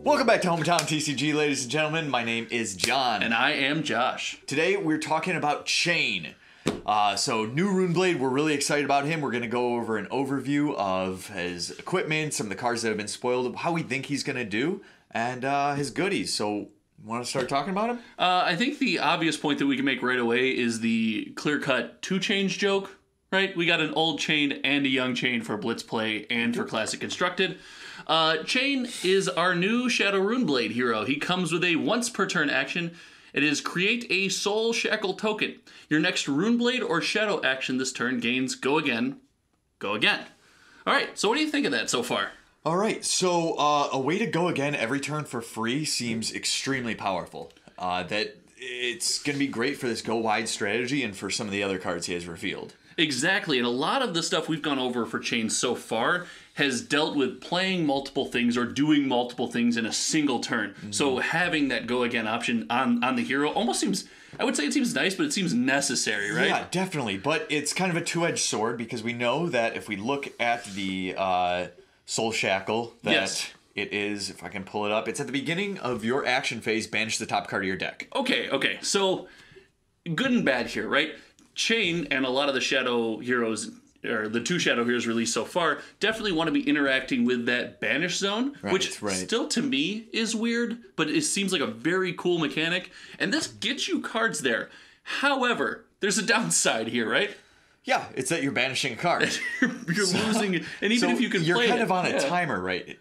Welcome back to Hometown TCG, ladies and gentlemen. My name is John. And I am Josh. Today we're talking about Chane. So new Runeblade, we're really excited about him. We're going to go over an overview of his equipment, some of the cards that have been spoiled, how we think he's going to do, and his goodies. So, want to start talking about him? I think the obvious point that we can make right away is the clear-cut two-change joke, right? We got an old Chane and a young Chane for Blitz play and for Classic Constructed. Chane is our new Shadow Runeblade hero. He comes with a once-per-turn action. It is create a Soul Shackle token. Your next Runeblade or Shadow action this turn gains Go Again, Go Again. All right, so what do you think of that so far? All right, so a way to go again every turn for free seems extremely powerful. That it's going to be great for this go wide strategy and for some of the other cards he has revealed. Exactly, and a lot of the stuff we've gone over for Chane so far has dealt with playing multiple things or doing multiple things in a single turn. Mm-hmm. So having that go again option on the hero almost seems, I would say it seems nice, but it seems necessary, right? Yeah, definitely, but it's kind of a two-edged sword because we know that if we look at the Soul Shackle, that yes. It is, if I can pull it up, it's at the beginning of your action phase, banish the top card of your deck. Okay, so good and bad here, right? Chane and a lot of the Shadow heroes, or the two Shadow heroes released so far, definitely want to be interacting with that banish zone, which still to me is weird, but it seems like a very cool mechanic, and this gets you cards there. However, there's a downside here, right? Yeah, it's that you're banishing a card. you're losing, and even if you can play you're kind it, of on a timer, right?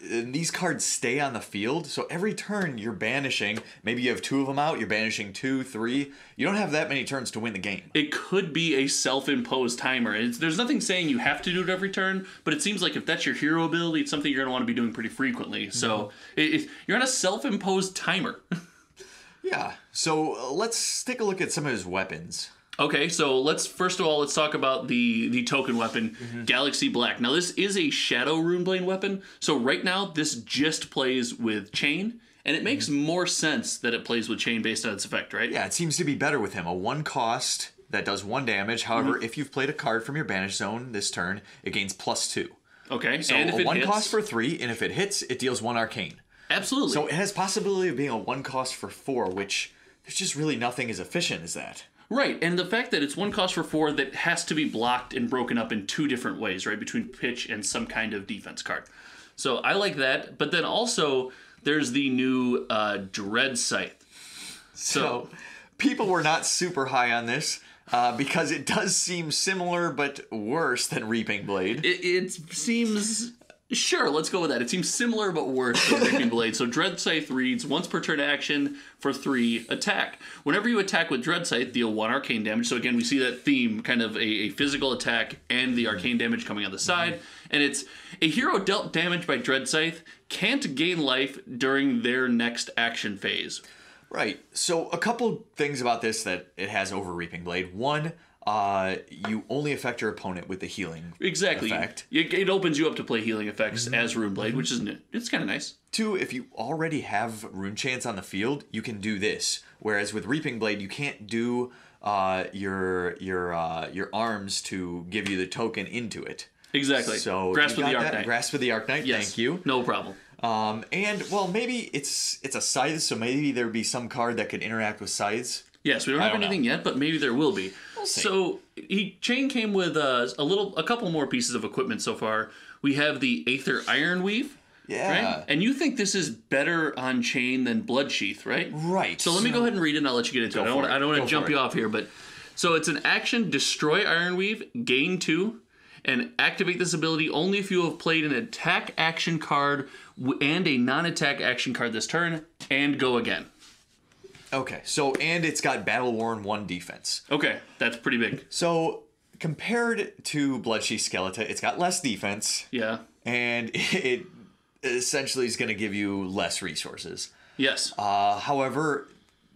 And these cards stay on the field, so every turn you're banishing. Maybe you have two of them out, you're banishing 2, 3. You don't have that many turns to win the game. It could be a self-imposed timer. There's nothing saying you have to do it every turn, but it seems like if that's your hero ability, it's something you're going to want to be doing pretty frequently. So you're on a self-imposed timer. Yeah, so let's take a look at some of his weapons. Okay, so first of all, let's talk about the token weapon, Galaxy Black. Now, this is a Shadow Runeblade weapon, so right now, this just plays with Chane, and it makes more sense that it plays with Chane based on its effect, right? Yeah, it seems to be better with him. A 1 cost that does 1 damage. However, if you've played a card from your banish zone this turn, it gains +2. Okay, so and if a it 1 hits, cost for 3, and if it hits, it deals 1 arcane. Absolutely. So it has possibility of being a 1 cost for 4, which there's just really nothing as efficient as that. Right, and the fact that it's 1 cost for 4 that has to be blocked and broken up in 2 different ways, right? Between pitch and some kind of defense card. So I like that, but then also there's the new Dread Scythe. So people were not super high on this because it does seem similar but worse than Reaping Blade. It seems... Sure, let's go with that. It seems similar but worse than Reaping Blade. So Dread Scythe reads, once per turn action for 3, attack. Whenever you attack with Dread Scythe, deal 1 arcane damage. So again, we see that theme, kind of a physical attack and the arcane damage coming on the side. And it's, a hero dealt damage by Dread Scythe can't gain life during their next action phase. Right. So a couple things about this that it has over Reaping Blade. One, you only affect your opponent with the healing effect. It opens you up to play healing effects as Runeblade, which is it's kind of nice. 2, if you already have Rune Chance on the field, you can do this. Whereas with Reaping Blade, you can't do your arms to give you the token into it. Exactly. So Grasp of the Arknight. Grasp of the Arknight. Yes. Thank you. No problem. And well, maybe it's a Scythe, so maybe there'd be some card that could interact with Scythes. Yes, we don't have anything yet, but maybe there will be. We'll see. So Chane came with a couple more pieces of equipment so far. We have the Aether Iron Weave. Yeah. Right? And you think this is better on Chane than Bloodsheath, right? Right. So let me go ahead and read it and I'll let you get into it. I don't want to jump you off here, but so it's an action, destroy Iron Weave, gain 2, and activate this ability only if you have played an attack action card and a non-attack action card this turn, and go again. Okay, so, and it's got Battle Worn 1 defense. Okay, that's pretty big. So, compared to Bloodsheath Skeleton, it's got less defense. Yeah. And it essentially is going to give you less resources. Yes. However,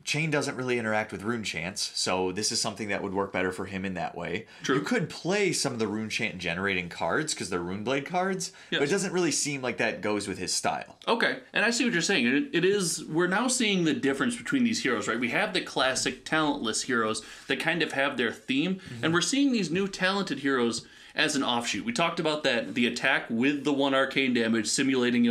Chane doesn't really interact with Rune Chance, so this is something that would work better for him in that way. True. You could play some of the Rune Chant generating cards, because they're Runeblade cards, but it doesn't really seem like that goes with his style. Okay, and I see what you're saying. It is, we're now seeing the difference between these heroes, right? We have the classic talentless heroes that kind of have their theme, and we're seeing these new talented heroes as an offshoot. We talked about that, the attack with the 1 arcane damage simulating,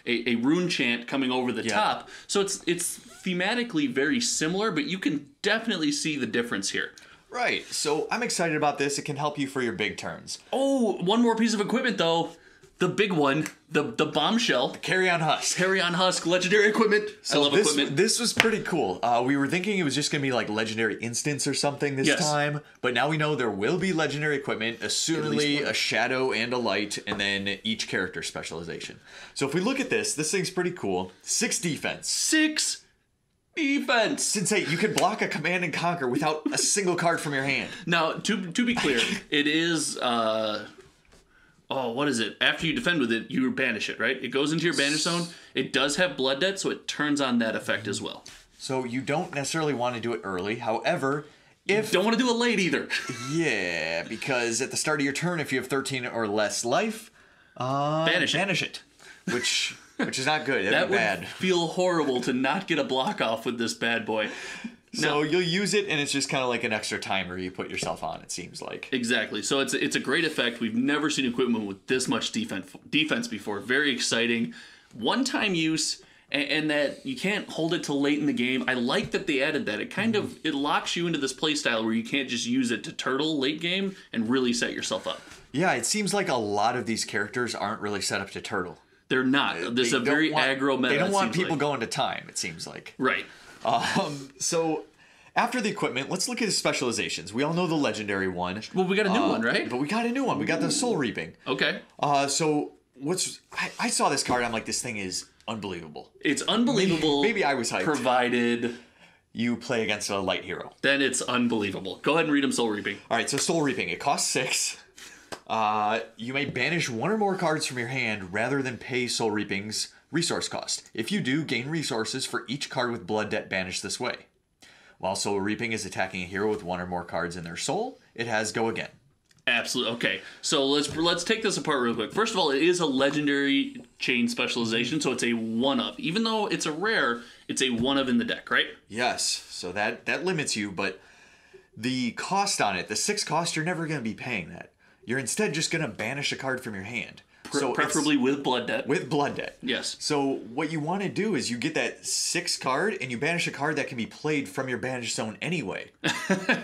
a rune chant coming over the top. So it's thematically very similar, but you can definitely see the difference here. Right. So I'm excited about this. It can help you for your big turns. Oh, one more piece of equipment though. The big one, the bombshell. Carry-on Husk. Carry-on Husk, legendary equipment. So I love equipment. This was pretty cool. We were thinking it was just going to be like legendary instance or something this time. But now we know there will be legendary equipment, assumedly a shadow and a light, and then each character specialization. So if we look at this thing's pretty cool. 6 defense. 6 defense. Sensei, you can block a Command and Conquer without a single card from your hand. Now, to be clear, it is... what is it? After you defend with it, you banish it, right? It goes into your banish zone. It does have Blood Debt, so it turns on that effect as well. So you don't necessarily want to do it early. However, you don't want to do it late either. Yeah, because at the start of your turn, if you have 13 or less life, banish it. Which is not good. That'd be bad. Would feel horrible to not get a block off with this bad boy. So you'll use it, and it's just kind of like an extra timer you put yourself on, it seems like. Exactly. So it's a great effect. We've never seen equipment with this much defense before. Very exciting. One-time use, and that you can't hold it till late in the game. I like that they added that. It kind of it locks you into this playstyle where you can't just use it to turtle late game and really set yourself up. Yeah, it seems like a lot of these characters aren't really set up to turtle. They're not. This is a very aggro meta. They don't want people going to time, it seems like. Right. So after the equipment, let's look at his specializations. We all know the legendary one. Well, we got a new one, right? But we got a new one. We got the Soul Reaping. Okay. So I saw this card. I'm like, this thing is unbelievable. It's unbelievable. Maybe I was hyped. Provided you play against a light hero. Then it's unbelievable. Go ahead and read him Soul Reaping. All right. So Soul Reaping. It costs 6. You may banish 1 or more cards from your hand rather than pay Soul Reaping's resource cost. If you do, gain resources for each card with Blood Debt banished this way. While Soul Reaping is attacking a hero with 1 or more cards in their soul, it has Go Again. Absolutely. Okay, so let's take this apart real quick. First of all, it is a legendary chain specialization, so it's a 1-of. Even though it's a rare, it's a 1-of in the deck, right? Yes, so that limits you, but the cost on it, the 6 cost, you're never going to be paying that. You're instead just going to banish a card from your hand. So preferably with Blood Debt. With Blood Debt. Yes. So what you want to do is you get that 6 card and you banish a card that can be played from your banish zone anyway.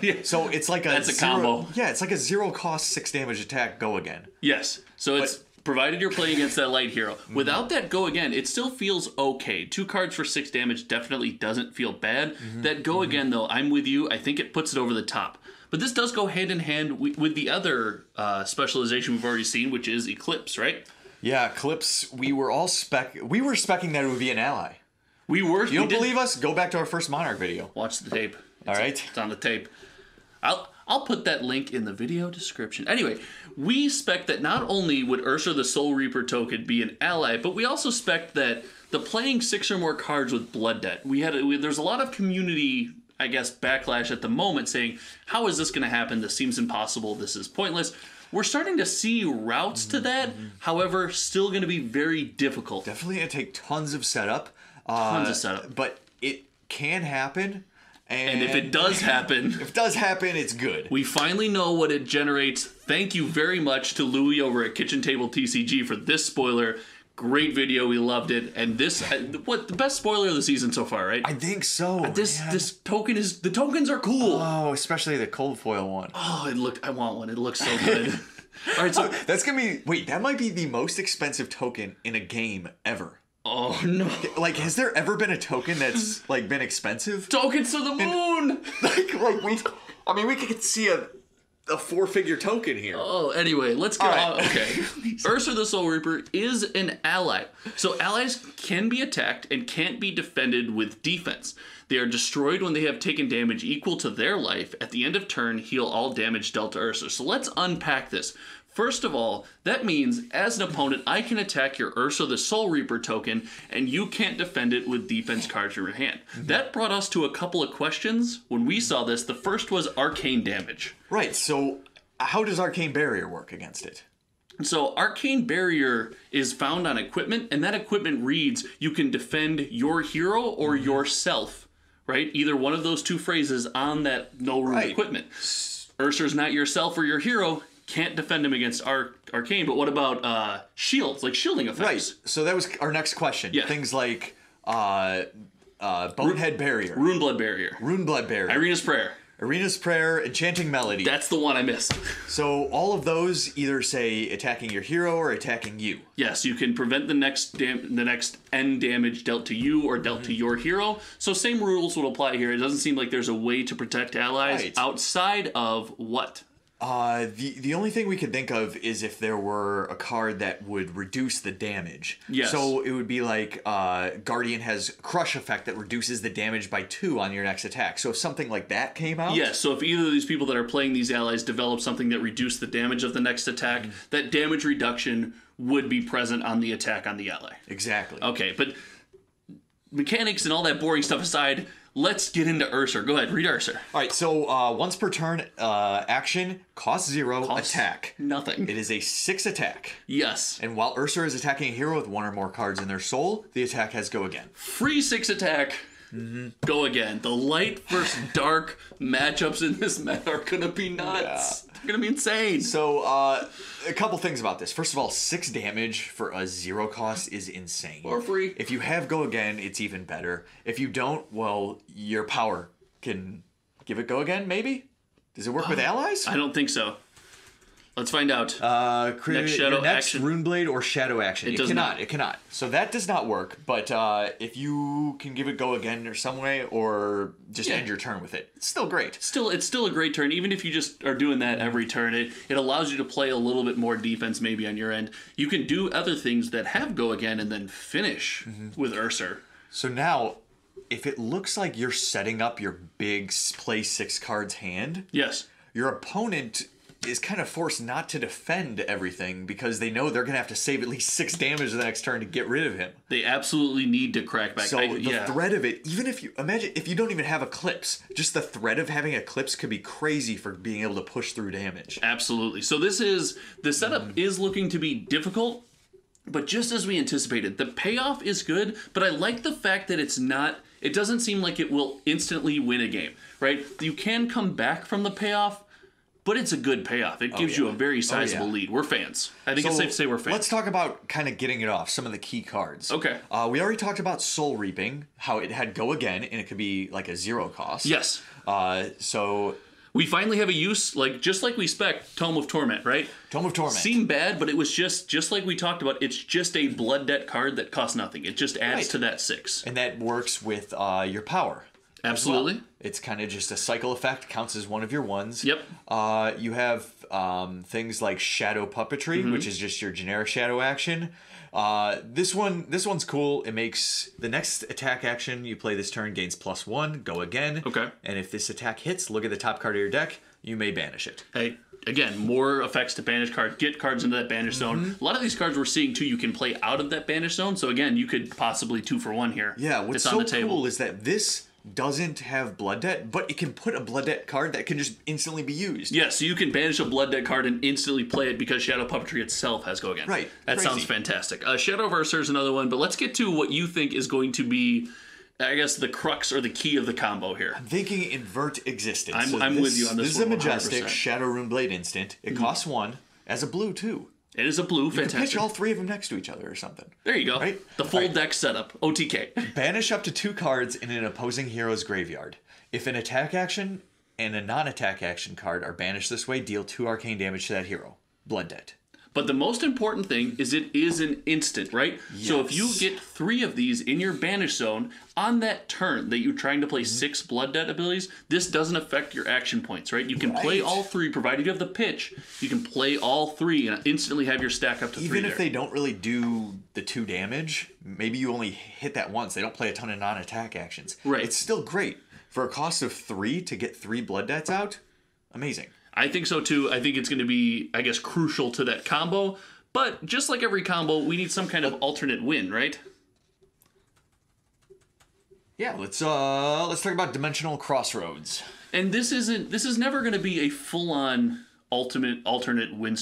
Yeah. So it's like a combo. Yeah, it's like a 0 cost 6 damage attack Go Again. Yes. So it's provided you're playing against that light hero. Without that Go Again, it still feels okay. 2 cards for 6 damage definitely doesn't feel bad. That Go Again though, I'm with you. I think it puts it over the top. But this does go hand in hand with the other specialization we've already seen, which is Eclipse, right? Yeah, Eclipse. We were specking that it would be an ally. We were. You don't believe us? Go back to our first Monarch video. Watch the tape. All right, it's on the tape. I'll put that link in the video description. Anyway, we spec that not only would Ursa the Soul Reaper token be an ally, but we also spec that the playing 6 or more cards with Blood Debt. There's a lot of community, I guess, backlash at the moment saying, how is this going to happen? This seems impossible. This is pointless. We're starting to see routes to that. However, still going to be very difficult. Definitely going to take tons of setup. But it can happen. And if it does happen... it's good. We finally know what it generates. Thank you very much to Louie over at Kitchen Table TCG for this spoiler. Great video, we loved it, and this the best spoiler of the season so far, right? I think so. This token is the tokens are cool. Oh, especially the cold foil one. Oh, I want one. It looks so good. All right, so that's gonna be that might be the most expensive token in a game ever. Oh no! Like, has there ever been a token that's been expensive? Tokens to the moon. We could see a 4-figure token here. Oh, anyway, let's go. Right. Okay. Ursa the Soul Reaper is an ally. So allies can be attacked and can't be defended with defense. They are destroyed when they have taken damage equal to their life. At the end of turn, heal all damage dealt to Ursa. So let's unpack this. First of all, that means, as an opponent, I can attack your Ursa the Soul Reaper token, and you can't defend it with defense cards from your hand. That brought us to a couple of questions when we saw this. The first was arcane damage. Right, so how does Arcane Barrier work against it? So Arcane Barrier is found on equipment, and that equipment reads, you can defend your hero or yourself, right? Either one of those 2 phrases on that no room equipment. Ursa's not yourself or your hero. can't defend him against arcane, but what about shields, like shielding effects? Right. So that was our next question. Yeah. Things like Bonehead Barrier, Runeblood Barrier, Runeblood Barrier, Arena's Prayer, Arena's Prayer, Enchanting Melody. That's the one I missed. So all of those either say attacking your hero or attacking you. Yes, you can prevent the next end damage dealt to you or dealt to your hero. So same rules would apply here. It doesn't seem like there's a way to protect allies outside of what? The only thing we could think of is if there were a card that would reduce the damage. Yes. So it would be like Guardian has Crush effect that reduces the damage by 2 on your next attack. So if something like that came out... Yes, so if either of these people that are playing these allies develop something that reduced the damage of the next attack, that damage reduction would be present on the attack on the ally. Exactly. Okay, but mechanics and all that boring stuff aside... Let's get into Ursa. Go ahead, read Ursa. All right, so once per turn, action, cost 0, attack. Nothing. It is a 6 attack. Yes. And while Ursa is attacking a hero with 1 or more cards in their soul, the attack has go again. Free 6 attack. Go again. The light versus dark matchups in this meta are going to be nuts. Yeah. They're going to be insane. So, a couple things about this. First of all, 6 damage for a 0 cost is insane. Or free. If you have go again, it's even better. If you don't, well, your power can give it go again, maybe? Does it work with allies? I don't think so. Let's find out. Next Shadow next action. Runeblade or Shadow action. It does not. It cannot. So that does not work. But if you can give it go again or some way, or just end your turn with it, it's still great. It's still a great turn. Even if you just are doing that every turn, it allows you to play a little bit more defense maybe on your end. You can do other things that have go again and then finish with Ursa. So now, if it looks like you're setting up your big play 6 cards hand, yes, your opponent is kind of forced not to defend everything because they know they're going to have to save at least 6 damage the next turn to get rid of him. They absolutely need to crack back. So the threat of it, even if you imagine if you don't even have Eclipse, just the threat of having Eclipse could be crazy for being able to push through damage. Absolutely. So the setup is looking to be difficult, but just as we anticipated, the payoff is good, but I like the fact that it doesn't seem like it will instantly win a game, right? You can come back from the payoff, but it's a good payoff. It gives you a very sizable lead. We're fans. I think it's safe to say we're fans. Let's talk about kind of getting it off, some of the key cards. Okay. We already talked about Soul Reaping, how it had go again, and it could be like a 0 cost. Yes. So we finally have a use, just like we spec Tome of Torment, right? Tome of Torment. Seemed bad, but it was just like we talked about, it's just a blood debt card that costs nothing. It just adds to that 6. And that works with your power. Absolutely. Well. It's kind of just a cycle effect, counts as one of your ones. Yep. You have things like Shadow Puppetry, which is just your generic shadow action. This one's cool. It makes the next attack action you play this turn gains +1, go again. Okay. And if this attack hits, look at the top card of your deck, you may banish it. Hey, again, more effects to banish cards, get cards into that banish zone. A lot of these cards we're seeing too, you can play out of that banish zone. So again, you could possibly 2 for 1 here. Yeah, what's so cool is that this doesn't have blood debt, but it can put a blood debt card that can just instantly be used. Yeah, so you can banish a blood debt card and instantly play it because Shadow Puppetry itself has go again. Right. That sounds fantastic. Shadow of Ursa is another one, but let's get to what you think is going to be, I guess, the crux or the key of the combo here. I'm thinking Invert Existence. I'm with you on this one. This is a majestic 100%. Shadow Runeblade instant. It costs 1 as a blue too. It is a blue, You fantastic. can pitch all 3 of them next to each other or something. There you go. Right? The full deck setup. OTK. Banish up to 2 cards in an opposing hero's graveyard. If an attack action and a non-attack action card are banished this way, deal 2 arcane damage to that hero. Blood debt. But the most important thing is it is an instant, right? Yes. So if you get 3 of these in your banish zone, on that turn that you're trying to play 6 blood debt abilities, this doesn't affect your action points, right? You can play all 3, provided you have the pitch. You can play all 3 and instantly have your stack up to 3 Even if they don't really do the 2 damage, maybe you only hit that once. They don't play a ton of non-attack actions. Right. It's still great. For a cost of 3 to get 3 blood debts out, amazing. I think so too. I think it's going to be, I guess, crucial to that combo. But just like every combo, we need some kind of alternate win, right? Yeah, let's talk about Dimensional Crossroads. And this is never going to be a full-on alternate win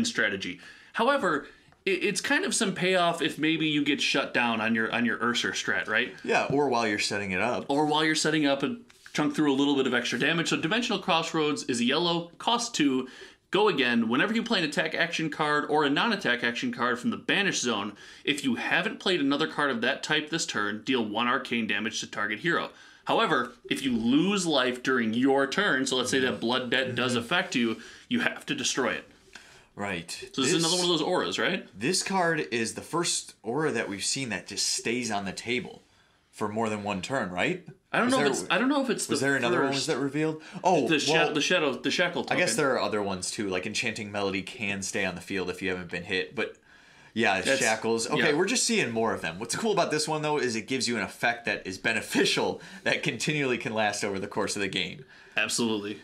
strategy. However, it's kind of some payoff if maybe you get shut down on your Ursa strat, right? Yeah, or while you're setting it up. Or while you're setting up and chunk through a little bit of extra damage. So Dimensional Crossroads is a yellow, cost 2, Go again. Whenever you play an attack action card or a non-attack action card from the Banish Zone, if you haven't played another card of that type this turn, deal 1 arcane damage to target hero. However, if you lose life during your turn, so let's say that Blood Debt does affect you, you have to destroy it. Right. So this is another one of those auras, right? This card is the first aura that we've seen that just stays on the table for more than one turn, right? I don't know if it's Was there another one that revealed? Oh, the shackle token. I guess there are other ones too, like Enchanting Melody can stay on the field if you haven't been hit, but yeah, shackles. Okay, we're just seeing more of them. What's cool about this one though is it gives you an effect that is beneficial that continually can last over the course of the game. Absolutely.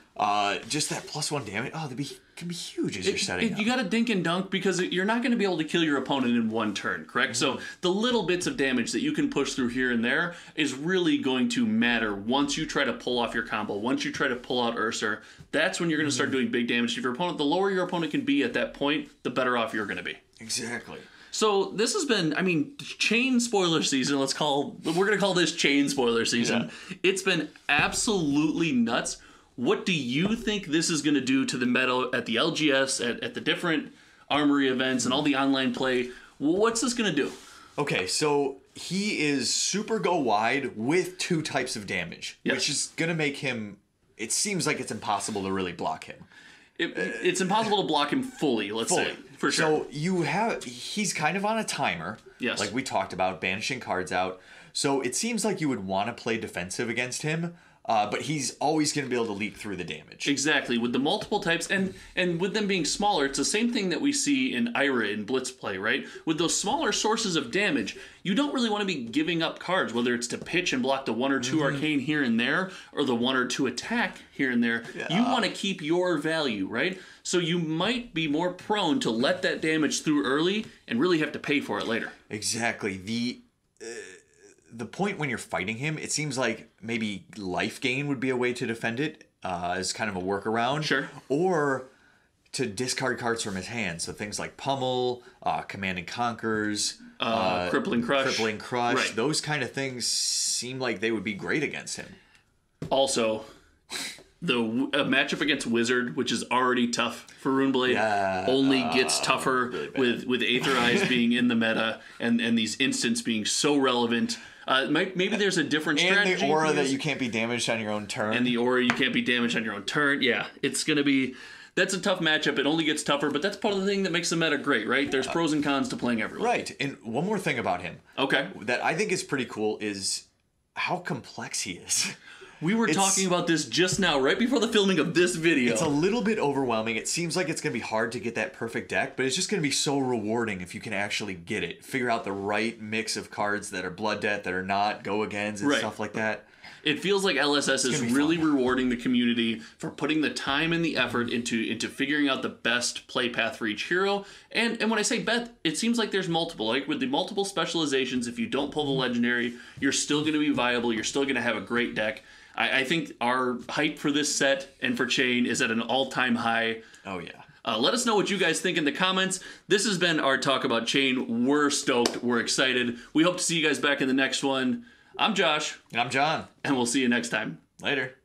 Just that +1 damage. Oh, can be huge as you're setting up. You got to dink and dunk because you're not going to be able to kill your opponent in one turn, correct? So the little bits of damage that you can push through here and there is really going to matter once you try to pull off your combo. Once you try to pull out Ursa, that's when you're going to start doing big damage to your opponent. The lower your opponent can be at that point, the better off you're going to be. Exactly. So this has been, Chane spoiler season. We're going to call this Chane spoiler season. Yeah. It's been absolutely nuts. What do you think this is going to do to the meta at the LGS, at the different armory events and all the online play? What's this going to do? Okay, so he is super go wide with 2 types of damage, which is going to make him, it seems like it's impossible to really block him. It's impossible to block him fully, let's say, for sure. So he's kind of on a timer, like we talked about, banishing cards out. So it seems like you would want to play defensive against him, but he's always going to be able to leap through the damage. Exactly, with the multiple types, and with them being smaller, it's the same thing that we see in Ira in Blitz play, right? With those smaller sources of damage, you don't really want to be giving up cards, whether it's to pitch and block the 1 or 2 arcane here and there, or the 1 or 2 attack here and there. Yeah. You want to keep your value, right? So you might be more prone to let that damage through early and really have to pay for it later. Exactly. The point when you're fighting him, it seems like maybe life gain would be a way to defend it as kind of a workaround. Sure. Or to discard cards from his hand. So things like Pummel, Command and Conquers, Crippling Crush. Right. Those kind of things seem like they would be great against him. Also, a matchup against Wizard, which is already tough for Runeblade, only gets tougher really with Aether Eyes being in the meta and these instants being so relevant. Maybe there's a different strategy. And the aura that you can't be damaged on your own turn. Yeah, it's going to be... That's a tough matchup. It only gets tougher, but that's part of the thing that makes the meta great, right? There's pros and cons to playing everyone. Right, and one more thing about him. Okay. That I think is pretty cool is how complex he is. We were talking about this just now, right before the filming of this video. It's a little bit overwhelming. It seems like it's going to be hard to get that perfect deck, but it's just going to be so rewarding if you can actually get it. Figure out the right mix of cards that are Blood Debt, that are not go-agains, and stuff like that. It feels like LSS is really rewarding the community for putting the time and the effort into figuring out the best play path for each hero. And when I say bet, it seems like there's multiple. Like with the multiple specializations, if you don't pull the legendary, you're still going to be viable. You're still going to have a great deck. I think our hype for this set and for Chane is at an all-time high. Oh, yeah. Let us know what you guys think in the comments. This has been our talk about Chane. We're stoked. We're excited. We hope to see you guys back in the next one. I'm Josh. And I'm John. And we'll see you next time. Later.